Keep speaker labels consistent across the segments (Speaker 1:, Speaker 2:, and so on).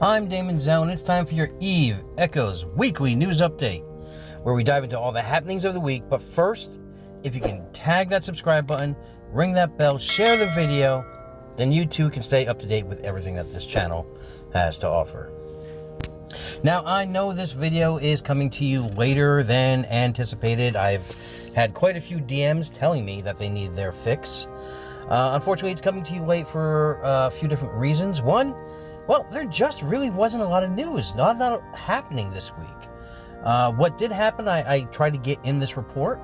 Speaker 1: I'm Damon Zell, and it's time for your Eve Echoes weekly news update, where we dive into all the happenings of the week. But first, if you can tag that subscribe button, ring that bell, share the video, then you too can stay up to date with everything that this channel has to offer. Now, I know this video is coming to you later than anticipated. I've had quite a few DMs telling me that they need their fix. Unfortunately, it's coming to you late for a few different reasons. One, well, there just really wasn't a lot of news, not a lot happening this week. What did happen, I tried to get in this report,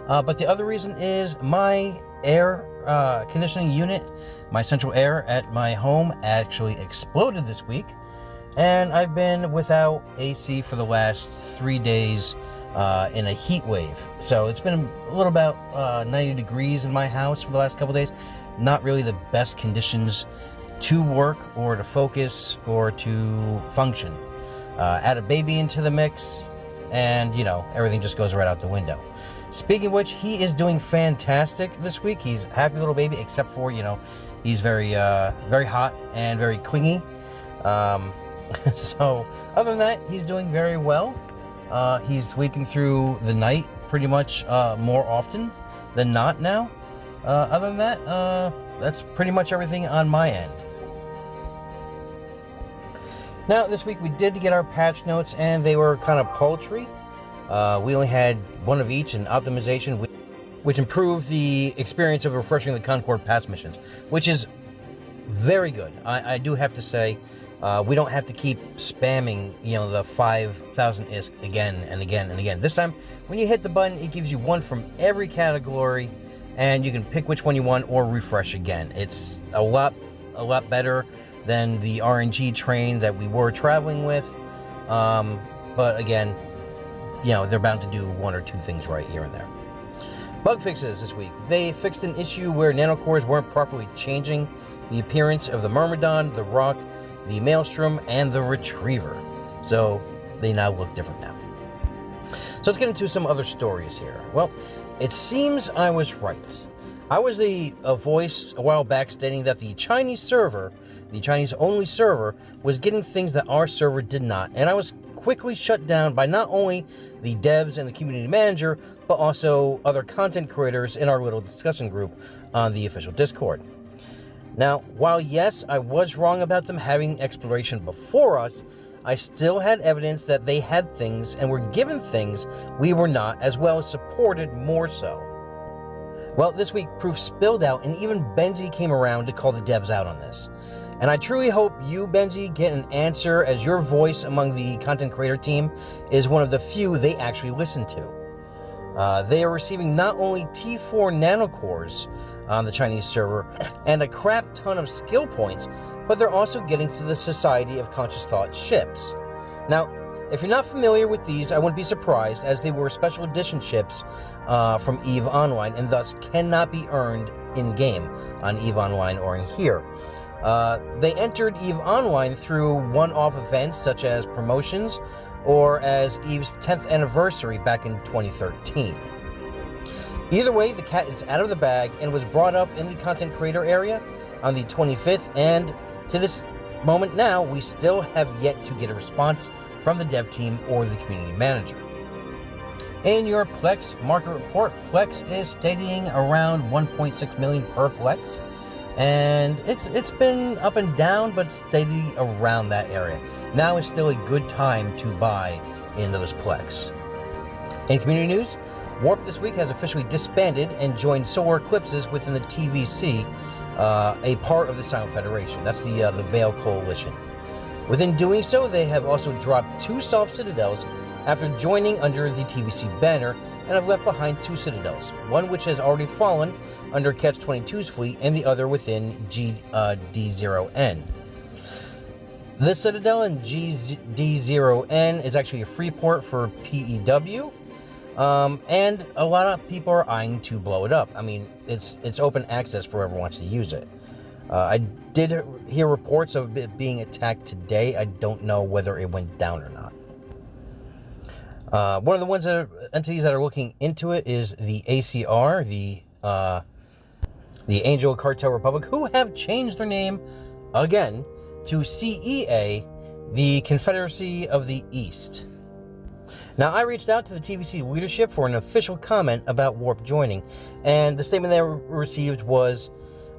Speaker 1: but the other reason is my air conditioning unit, my central air at my home actually exploded this week, and I've been without AC for the last 3 days in a heat wave. So it's been a little about 90 degrees in my house for the last couple days. Not really the best conditions to work or to focus or to function. Add a baby into the mix and, you know, everything just goes right out the window. Speaking of which, he is doing fantastic this week. He's a happy little baby, except for, you know, he's very hot and very clingy. So other than that, he's doing very well. He's sleeping through the night pretty much more often than not now. Other than that, that's pretty much everything on my end. Now, this week we did get our patch notes, and they were kind of paltry. We only had one of each, and optimization, which improved the experience of refreshing the Concord Pass missions, which is very good. I do have to say, we don't have to keep spamming, you know, the 5,000 ISK again and again and again. This time, when you hit the button, it gives you one from every category, and you can pick which one you want or refresh again. It's a lot better than the RNG train that we were traveling with. But again, you know, they're bound to do one or two things right here and there. Bug fixes this week. They fixed an issue where nanocores weren't properly changing the appearance of the Myrmidon, the Rock, the Maelstrom, and the Retriever. So they now look different now. So let's get into some other stories here. Well, it seems I was right. I was a voice a while back stating that the Chinese server, the Chinese-only server, was getting things that our server did not. And I was quickly shut down by not only the devs and the community manager, but also other content creators in our little discussion group on the official Discord. Now, while yes, I was wrong about them having exploration before us, I still had evidence that they had things and were given things we were not, as well as supported more so. Well, this week proof spilled out, and even Benzie came around to call the devs out on this. And I truly hope you, Benzie, get an answer, as your voice among the content creator team is one of the few they actually listen to. They are receiving not only T4 nanocores on the Chinese server and a crap ton of skill points, but they're also getting to the Society of Conscious Thought ships. Now, if you're not familiar with these, I wouldn't be surprised, as they were special edition ships from EVE Online, and thus cannot be earned in-game on EVE Online or in here. They entered EVE Online through one-off events such as promotions, or as EVE's 10th anniversary back in 2013. Either way, the cat is out of the bag and was brought up in the content creator area on the 25th, and to this moment now, we still have yet to get a response from the dev team or the community manager. In your Plex market report, Plex is stating around 1.6 million per Plex, and it's been up and down, but steady around that area. Now is still a good time to buy in those Plex. In community news, Warp this week has officially disbanded and joined Solar Eclipses within the TVC, a part of the Silent Federation. That's the Veil Coalition. Within doing so, they have also dropped 2 soft citadels after joining under the TVC banner, and have left behind 2 citadels, one which has already fallen under Catch-22's fleet and the other within D0N. This citadel in D0N is actually a free port for PEW, and a lot of people are eyeing to blow it up. I mean, it's open access for whoever wants to use it. I did hear reports of it being attacked today. I don't know whether it went down or not. One of the entities that are looking into it is the ACR, the Angel Cartel Republic, who have changed their name again to CEA the Confederacy of the East. Now, I reached out to the TVC leadership for an official comment about Warp joining, and the statement they received was,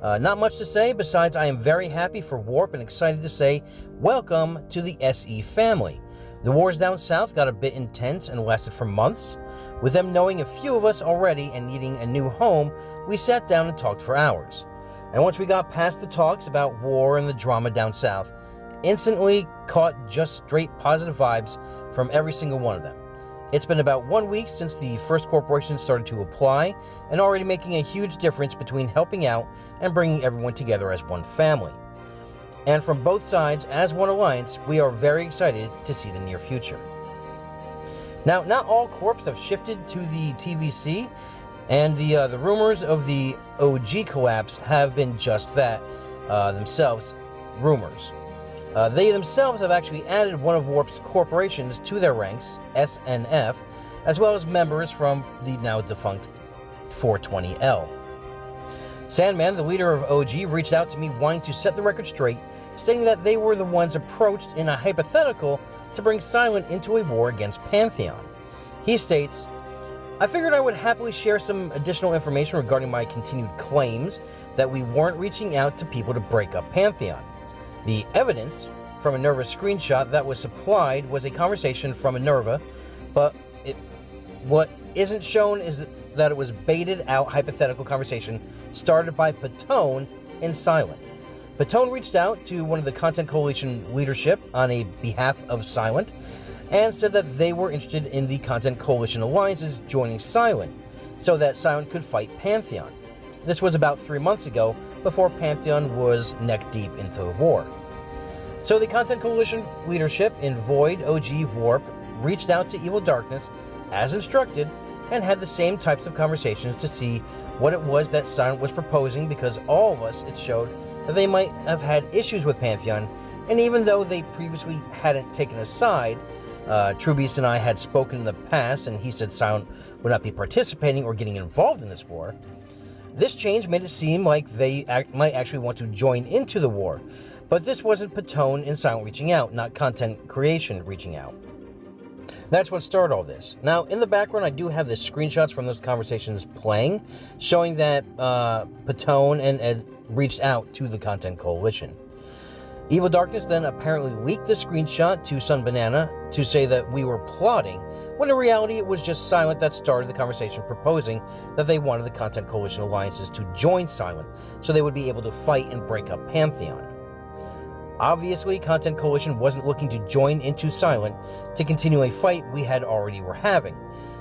Speaker 1: not much to say, besides I am very happy for Warp and excited to say, welcome to the SE family. The wars down south got a bit intense and lasted for months. With them knowing a few of us already and needing a new home, we sat down and talked for hours. And once we got past the talks about war and the drama down south, instantly caught just straight positive vibes from every single one of them. It's been about 1 week since the first corporation started to apply, and already making a huge difference between helping out and bringing everyone together as one family. And from both sides, as one alliance, we are very excited to see the near future. Now, not all corps have shifted to the TVC, and the rumors of the OG collapse have been just that, themselves, rumors. They themselves have actually added one of Warp's corporations to their ranks, SNF, as well as members from the now defunct 420L. Sandman, the leader of OG, reached out to me wanting to set the record straight, stating that they were the ones approached in a hypothetical to bring Silent into a war against Pantheon. He states, I figured I would happily share some additional information regarding my continued claims that we weren't reaching out to people to break up Pantheon. The evidence from Minerva's screenshot that was supplied was a conversation from Minerva, but what isn't shown is that it was baited out hypothetical conversation started by Patone and Silent. Patone reached out to one of the Content Coalition leadership on a behalf of Silent and said that they were interested in the Content Coalition alliances joining Silent so that Silent could fight Pantheon. This was about 3 months ago, before Pantheon was neck deep into the war. So the Content Coalition leadership in Void, OG, Warp reached out to Evil Darkness as instructed and had the same types of conversations to see what it was that Silent was proposing, because all of us, it showed that they might have had issues with Pantheon, and even though they previously hadn't taken a side, True Beast and I had spoken in the past and he said Silent would not be participating or getting involved in this war. This change made it seem like they might actually want to join into the war, but this wasn't Patone and Silent reaching out, not Content Creation reaching out. That's what started all this. Now, in the background, I do have the screenshots from those conversations playing, showing that Patone and Ed reached out to the Content Coalition. Evil Darkness then apparently leaked the screenshot to Sun Banana to say that we were plotting, when in reality it was just Silent that started the conversation proposing that they wanted the Content Coalition alliances to join Silent so they would be able to fight and break up Pantheon. Obviously, Content Coalition wasn't looking to join into Silent to continue a fight we had already were having,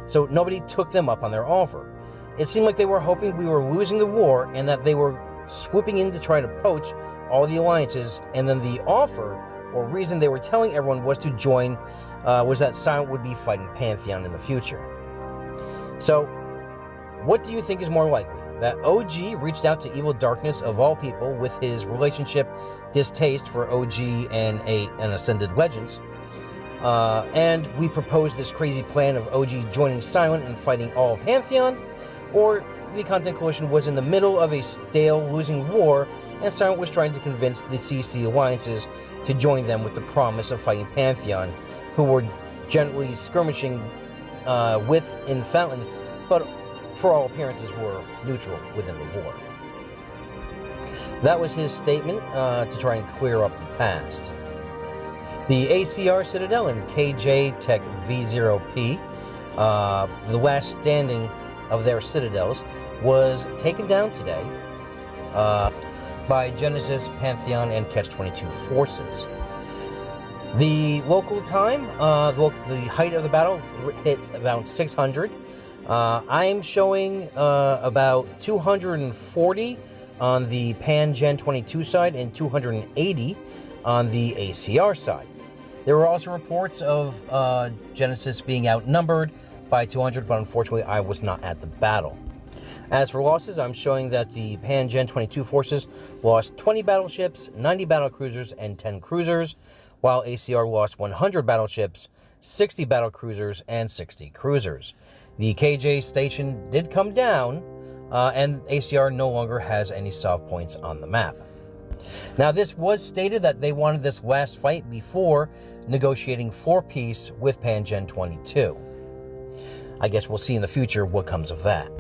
Speaker 1: so nobody took them up on their offer. It seemed like they were hoping we were losing the war and that they were swooping in to try to poach all the alliances, and then the offer or reason they were telling everyone was to join was that Silent would be fighting Pantheon in the future. So, what do you think is more likely? That OG reached out to Evil Darkness of all people with his relationship distaste for OG and Ascended Legends, and we proposed this crazy plan of OG joining Silent and fighting all of Pantheon, or the Content Coalition was in the middle of a stale losing war and Silent was trying to convince the CC alliances to join them with the promise of fighting Pantheon, who were gently skirmishing with in Fountain, but for all appearances were neutral within the war. That was his statement to try and clear up the past. The ACR Citadel and KJ Tech V0P, the last standing of their citadels, was taken down today by Genesis, Pantheon, and Catch-22 forces. The local time, the height of the battle hit about 600. I'm showing about 240 on the Pan-Gen 22 side and 280 on the ACR side. There were also reports of Genesis being outnumbered by 200, but unfortunately I was not at the battle. As for losses, I'm showing that the Pan-Gen 22 forces lost 20 battleships, 90 battlecruisers, and 10 cruisers, while ACR lost 100 battleships, 60 battlecruisers, and 60 cruisers. The KJ station did come down, and ACR no longer has any soft points on the map. Now, this was stated that they wanted this last fight before negotiating for peace with Pangen 22. I guess we'll see in the future what comes of that.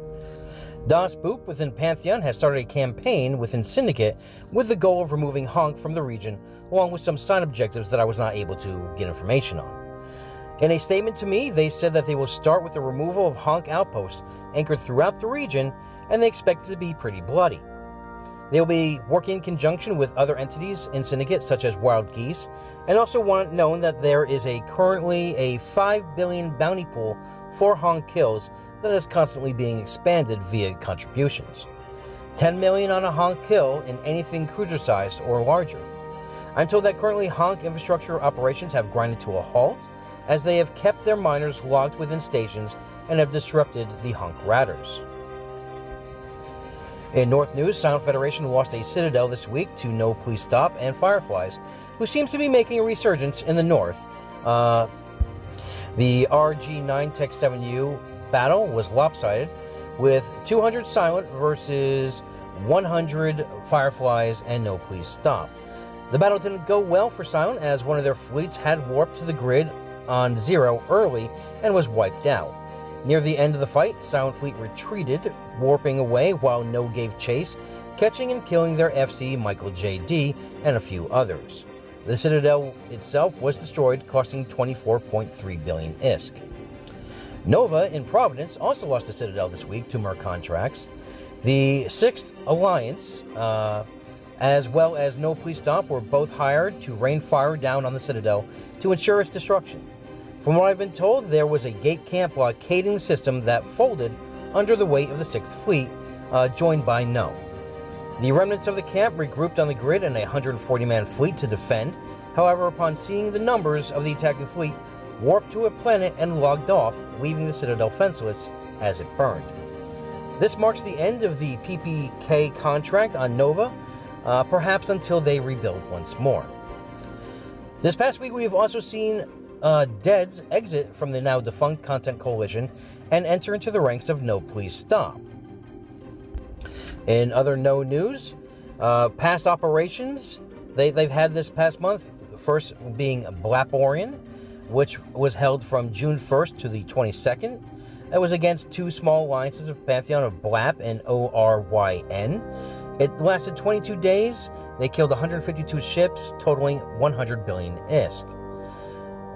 Speaker 1: Das Boop within Pantheon has started a campaign within Syndicate with the goal of removing Honk from the region, along with some side objectives that I was not able to get information on. In a statement to me, they said that they will start with the removal of Honk outposts anchored throughout the region, and they expect it to be pretty bloody. They will be working in conjunction with other entities in Syndicate, such as Wild Geese, and also want known that there is currently a 5 billion bounty pool for Honk kills that is constantly being expanded via contributions. 10 million on a Honk kill in anything cruiser-sized or larger. I'm told that currently Honk infrastructure operations have grinded to a halt, as they have kept their miners locked within stations and have disrupted the Honk routers. In North news, Silent Federation lost a Citadel this week to No Please Stop and Fireflies, who seems to be making a resurgence in the north. The RG9 Tech 7U battle was lopsided, with 200 Silent versus 100 Fireflies and No Please Stop. The battle didn't go well for Silent, as one of their fleets had warped to the grid on 0 early and was wiped out. Near the end of the fight, Silent Fleet retreated, warping away while No gave chase, catching and killing their FC Michael J.D. and a few others. The Citadel itself was destroyed, costing 24.3 billion ISK. Nova in Providence also lost the Citadel this week to Merc Contracts. The 6th Alliance, as well as No Please Stop, were both hired to rain fire down on the Citadel to ensure its destruction. From what I've been told, there was a gate camp blockading the system that folded under the weight of the 6th Fleet, joined by No. The remnants of the camp regrouped on the grid in a 140-man fleet to defend. However, upon seeing the numbers of the attacking fleet, warped to a planet and logged off, leaving the Citadel fenceless as it burned. This marks the end of the PPK contract on Nova, perhaps until they rebuild once more. This past week, we have also seen Deads exit from the now defunct Content Coalition and enter into the ranks of No Please Stop. In other No news, past operations they've had this past month, first being Bhaalgorn, which was held from June 1st to the 22nd. That was against two small alliances of Pantheon of BLAP and ORYN. It lasted 22 days. They killed 152 ships, totaling 100 billion ISK.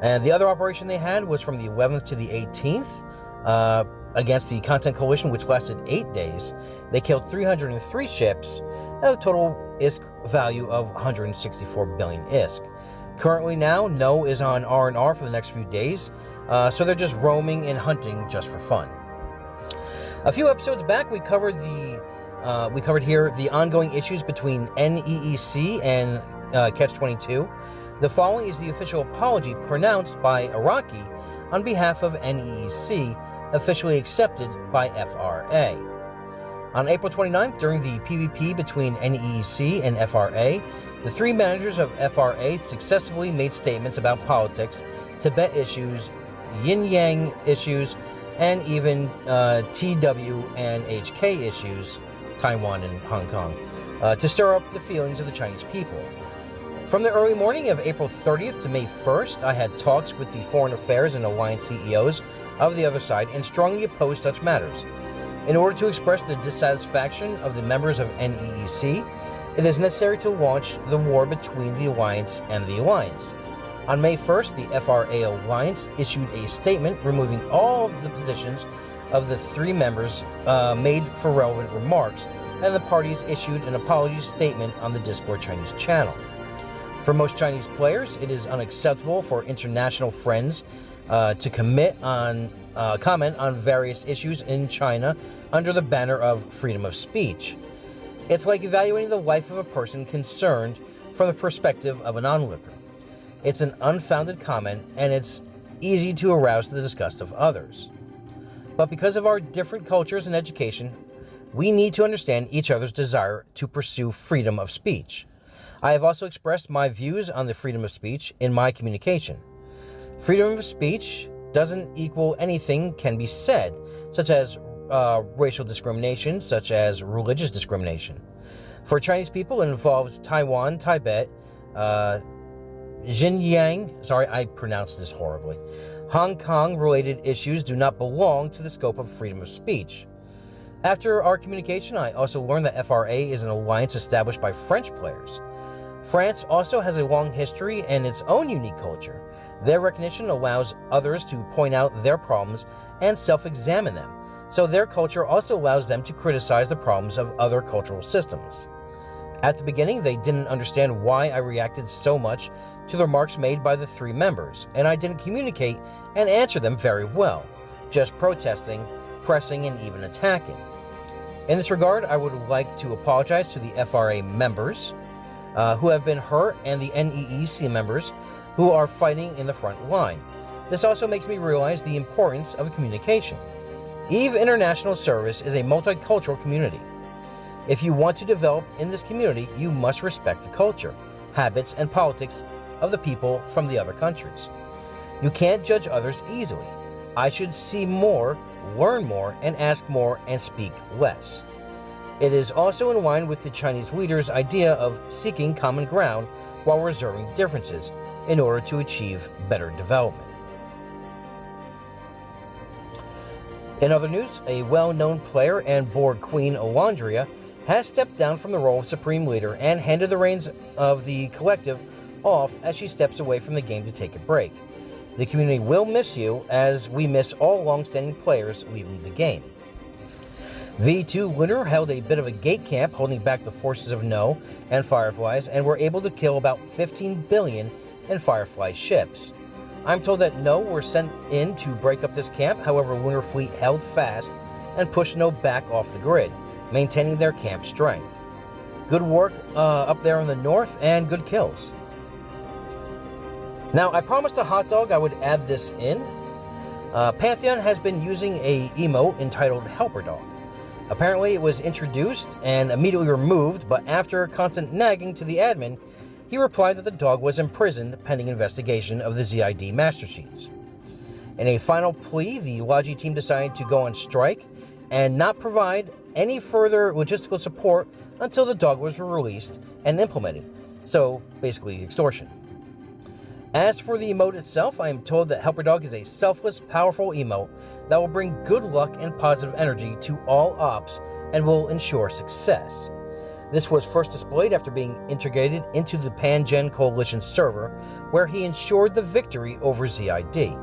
Speaker 1: And the other operation they had was from the 11th to the 18th against the Content Coalition, which lasted 8 days. They killed 303 ships at a total ISK value of 164 billion ISK. Currently now, No is on R&R for the next few days, so they're just roaming and hunting just for fun. A few episodes back, we covered here the ongoing issues between NEEC and Catch-22. The following is the official apology pronounced by Iraqi on behalf of NEEC, officially accepted by FRA. On April 29th, during the PvP between NEEC and FRA, the three managers of FRA successfully made statements about politics, Tibet issues, yin-yang issues, and even TW and HK issues, Taiwan and Hong Kong, to stir up the feelings of the Chinese people. From the early morning of April 30th to May 1st, I had talks with the Foreign Affairs and Alliance CEOs of the other side and strongly opposed such matters. In order to express the dissatisfaction of the members of NEEC, it is necessary to launch the war between the Alliance and the Alliance. On May 1st, the FRA Alliance issued a statement removing all of the positions of the three members made for relevant remarks, and the parties issued an apology statement on the Discord Chinese channel. For most Chinese players, it is unacceptable for international friends to comment on various issues in China under the banner of freedom of speech. It's like evaluating the life of a person concerned from the perspective of an onlooker. It's an unfounded comment, and it's easy to arouse the disgust of others. But because of our different cultures and education, we need to understand each other's desire to pursue freedom of speech. I have also expressed my views on the freedom of speech in my communication. Freedom of speech doesn't equal anything can be said, such as racial discrimination, such as religious discrimination. For Chinese people, it involves Taiwan, Tibet, Xinjiang, sorry, I pronounced this horribly. Hong Kong-related issues do not belong to the scope of freedom of speech. After our communication, I also learned that FRA is an alliance established by French players. France also has a long history and its own unique culture. Their recognition allows others to point out their problems and self-examine them, so their culture also allows them to criticize the problems of other cultural systems. At the beginning, they didn't understand why I reacted so much to the remarks made by the 3 members, and I didn't communicate and answer them very well, just protesting, pressing, and even attacking. In this regard, I would like to apologize to the FRA members who have been hurt and the NEEC members who are fighting in the front line. This also makes me realize the importance of communication. EVE International Service is a multicultural community. If you want to develop in this community, you must respect the culture, habits, and politics of the people from the other countries. You can't judge others easily. I should see more, learn more, and ask more and speak less. It is also in line with the Chinese leaders' idea of seeking common ground while reserving differences in order to achieve better development. In other news, a well-known player and board queen, Alondria, has stepped down from the role of Supreme Leader and handed the reins of the collective off as she steps away from the game to take a break. The community will miss you, as we miss all long-standing players leaving the game. V2 Lunar held a bit of a gate camp holding back the forces of No and Fireflies, and were able to kill about 15 billion in Firefly ships. I'm told that No were sent in to break up this camp, however Lunar Fleet held fast and pushed No back off the grid, maintaining their camp strength. Good work up there in the north, and good kills. Now, I promised a hot dog I would add this in. Pantheon has been using a emote entitled Helperdog. Apparently it was introduced and immediately removed, but after constant nagging to the admin, he replied that the dog was imprisoned pending investigation of the ZID master sheets. In a final plea, the Logi team decided to go on strike and not provide any further logistical support until the dog was released and implemented. So, basically extortion. As for the emote itself, I am told that Helperdog is a selfless, powerful emote that will bring good luck and positive energy to all ops and will ensure success. This was first displayed after being integrated into the Pan-Gen Coalition server, where he ensured the victory over ZID.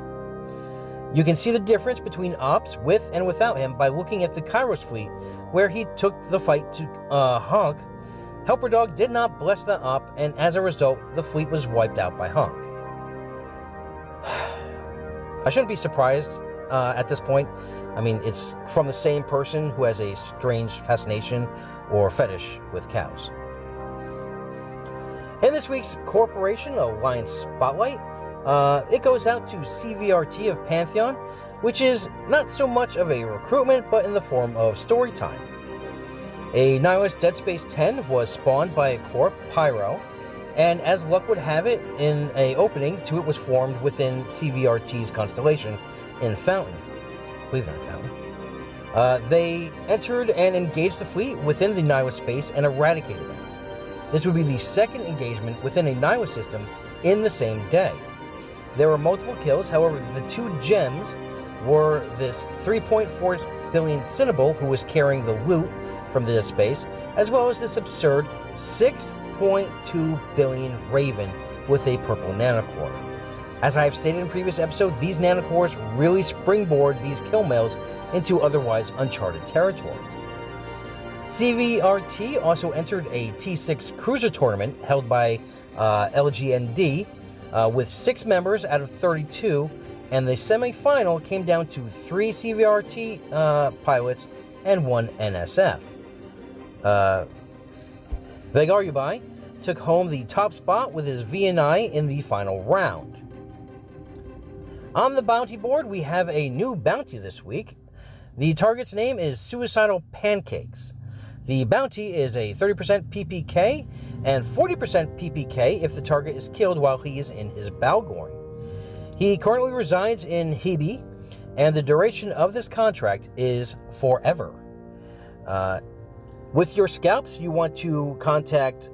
Speaker 1: You can see the difference between ops with and without him by looking at the Kairos fleet, where he took the fight to Honk. Helperdog did not bless the op, and as a result, the fleet was wiped out by Honk. I shouldn't be surprised at this point. I mean, it's from the same person who has a strange fascination or fetish with cows. In this week's Corporation Alliance Spotlight, it goes out to CVRT of Pantheon, which is not so much of a recruitment, but in the form of story time. A nihilist Dead Space 10 was spawned by a corp, Pyro, and as luck would have it, in an opening to it was formed within CVRT's constellation in Fountain. I believe they're in Fountain. They entered and engaged the fleet within the nihilist space and eradicated them. This would be the second engagement within a nihilist system in the same day. There were multiple kills, however, the 2 gems were this 3.4 billion Cinnabal, who was carrying the loot from the Dead Space, as well as this absurd 6.2 billion Raven with a purple nanocore. As I have stated in previous episodes, these nanocores really springboard these kill mails into otherwise uncharted territory. CVRT also entered a T6 cruiser tournament held by LGND with 6 members out of 32, and the semi-final came down to 3 CVRT pilots and 1 NSF. Vagarubai took home the top spot with his VNI in the final round. On the bounty board, we have a new bounty this week. The target's name is SuicidalPancakes. The bounty is a 30% PPK and 40% PPK if the target is killed while he is in his Bhaalgorn. He currently resides in Hibi, and the duration of this contract is forever. With your scalps, you want to contact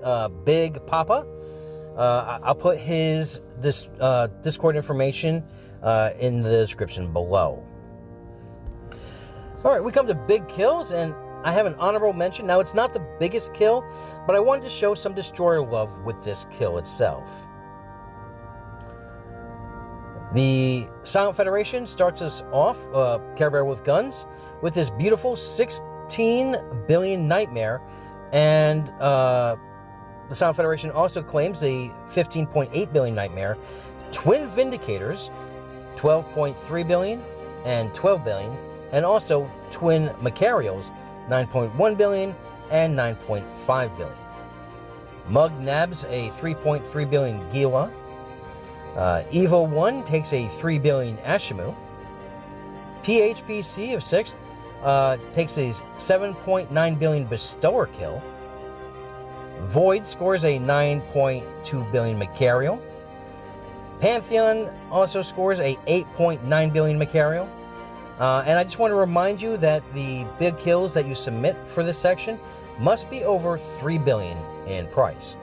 Speaker 1: Bigg PaPa. I'll put his Discord information in the description below. All right, we come to big kills, and I have an honorable mention. Now, it's not the biggest kill, but I wanted to show some Destroyer love with this kill itself. The Silent Federation starts us off, Care Bear with guns, with this beautiful 16 billion Nightmare, and the Silent Federation also claims a 15.8 billion Nightmare, Twin Vindicators, 12.3 billion and 12 billion, and also Twin Macarials, 9.1 billion and 9.5 billion. Mug nabs a 3.3 billion Gila. Evo 1 takes a 3 billion Ashimu. PHPC of 6th takes a 7.9 billion Bestower kill. Void scores a 9.2 billion Macarial. Pantheon also scores a 8.9 billion Macarial. And I just want to remind you that the big kills that you submit for this section must be over 3 billion in price.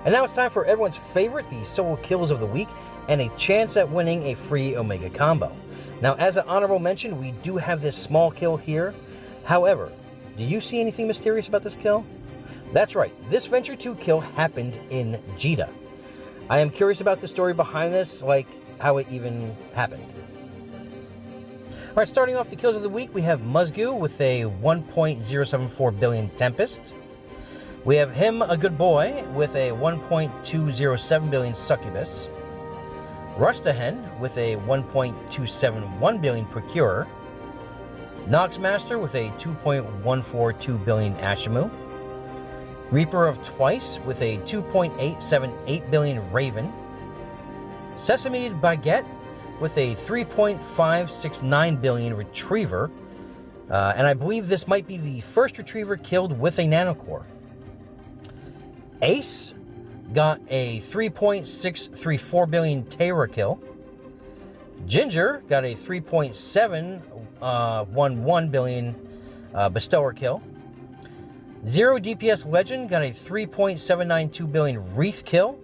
Speaker 1: And now it's time for everyone's favorite, the solo kills of the week, and a chance at winning a free Omega combo. Now, as an honorable mention, we do have this small kill here. However, do you see anything mysterious about this kill? That's right, this Venture 2 kill happened in Jeddah. I am curious about the story behind this, like how it even happened. All right, starting off the kills of the week, we have Muzgu with a 1.074 billion Tempest. We have Him a Good Boy with a 1.207 billion Succubus. Rustahen with a 1.271 billion Procurer. Noxmaster with a 2.142 billion Ashimu. Reaper of Twice with a 2.878 billion Raven. Sesame Baguette with a 3.569 billion Retriever. And I believe this might be the first Retriever killed with a Nanocore. Ace got a 3.634 billion Terra kill. Ginger got a 3.711 billion Bestower kill. Zero DPS Legend got a 3.792 billion Wreath kill.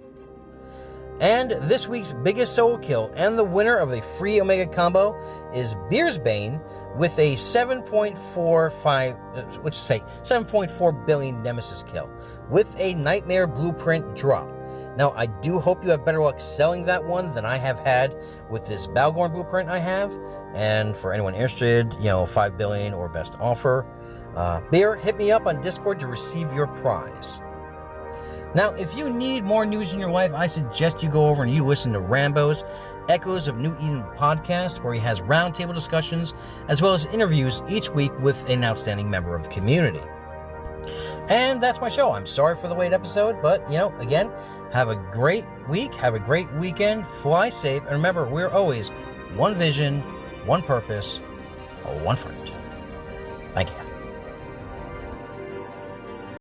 Speaker 1: And this week's biggest solo kill and the winner of the free Omega combo is Beersbane with a 7.4 billion Nemesis kill with a Nightmare Blueprint drop. Now, I do hope you have better luck selling that one than I have had with this Bhaalgorn Blueprint I have. And for anyone interested, 5 billion or best offer, Beer, hit me up on Discord to receive your prize. Now, if you need more news in your life, I suggest you go over and you listen to Rambo's Echoes of New Eden podcast, where he has roundtable discussions as well as interviews each week with an outstanding member of the community. And that's my show. I'm sorry for the late episode, but, again, have a great week, have a great weekend, fly safe, and remember, we're always one vision, one purpose, one friend. Thank you.